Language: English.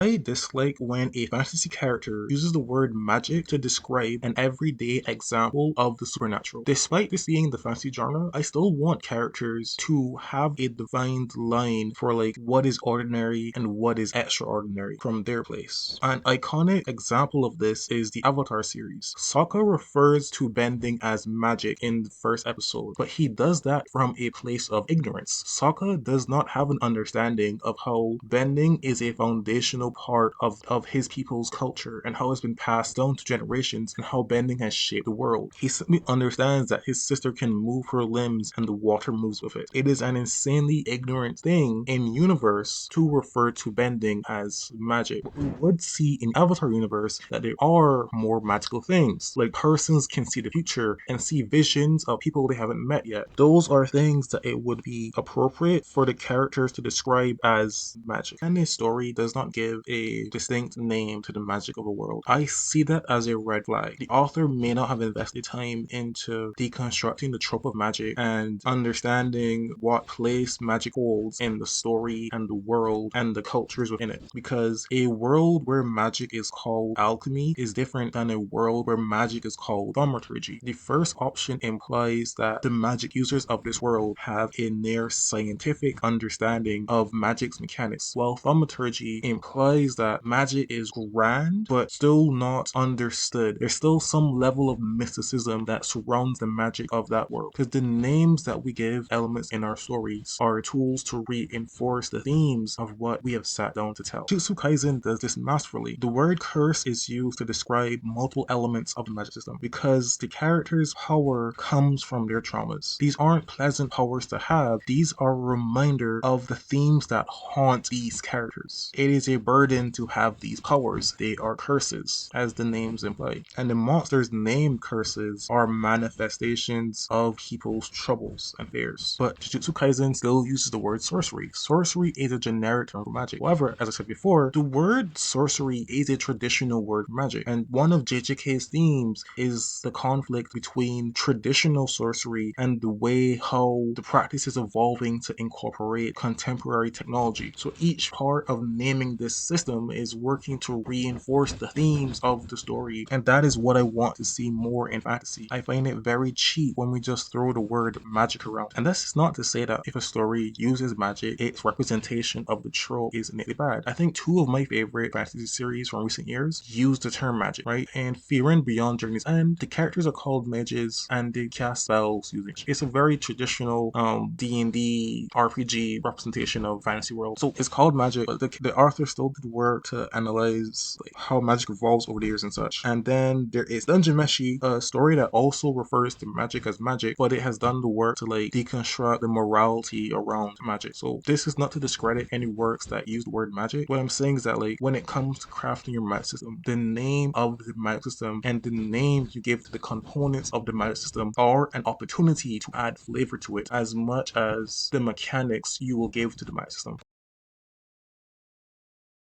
I dislike when a fantasy character uses the word magic to describe an everyday example of the supernatural. Despite this being the fantasy genre, I still want characters to have a defined line for like what is ordinary and what is extraordinary from their place. An iconic example of this is the Avatar series. Sokka refers to bending as magic in the first episode, but he does that from a place of ignorance. Sokka does not have an understanding of how bending is a foundational part of his people's culture and how it's been passed down to generations and how bending has shaped the world. He simply understands that his sister can move her limbs and the water moves with it. It is an insanely ignorant thing in universe to refer to bending as magic. But we would see in Avatar universe that there are more magical things, like persons can see the future and see visions of people they haven't met yet. Those are things that it would be appropriate for the characters to describe as magic. And this story does not give a distinct name to the magic of a world. I see that as a red flag. The author may not have invested time into deconstructing the trope of magic and understanding what place magic holds in the story and the world and the cultures within it. Because a world where magic is called alchemy is different than a world where magic is called thaumaturgy. The first option implies that the magic users of this world have a near scientific understanding of magic's mechanics, while thaumaturgy implies that magic is grand but still not understood. There's still some level of mysticism that surrounds the magic of that world, because the names that we give elements in our stories are tools to reinforce the themes of what we have sat down to tell. Jujutsu Kaisen does this masterfully. The word curse is used to describe multiple elements of the magic system because the character's power comes from their traumas. These aren't pleasant powers to have, these are a reminder of the themes that haunt these characters. It is a burden to have these powers. They are curses, as the names imply. And the monsters named curses are manifestations of people's troubles and fears. But Jujutsu Kaisen still uses the word sorcery. Sorcery is a generic term for magic. However, as I said before, the word sorcery is a traditional word for magic. And one of JJK's themes is the conflict between traditional sorcery and the way how the practice is evolving to incorporate contemporary technology. So each part of naming this system is working to reinforce the themes of the story, and that is what I want to see more in fantasy. I find it very cheap when we just throw the word magic around. And this is not to say that if a story uses magic, its representation of the trope is innately bad. I think two of my favorite fantasy series from recent years use the term magic, right? And Fear and Beyond Journey's End, the characters are called mages and they cast spells using it. It's a very traditional D&D RPG representation of fantasy world. So it's called magic, but the author still did work to analyze like how magic evolves over the years and such. And then there is Dungeon Meshi, a story that also refers to magic as magic, but it has done the work to like deconstruct the morality around magic. So this is not to discredit any works that use the word magic. What I'm saying is that like when it comes to crafting your magic system, the name of the magic system and the name you give to the components of the magic system are an opportunity to add flavor to it as much as the mechanics you will give to the magic system.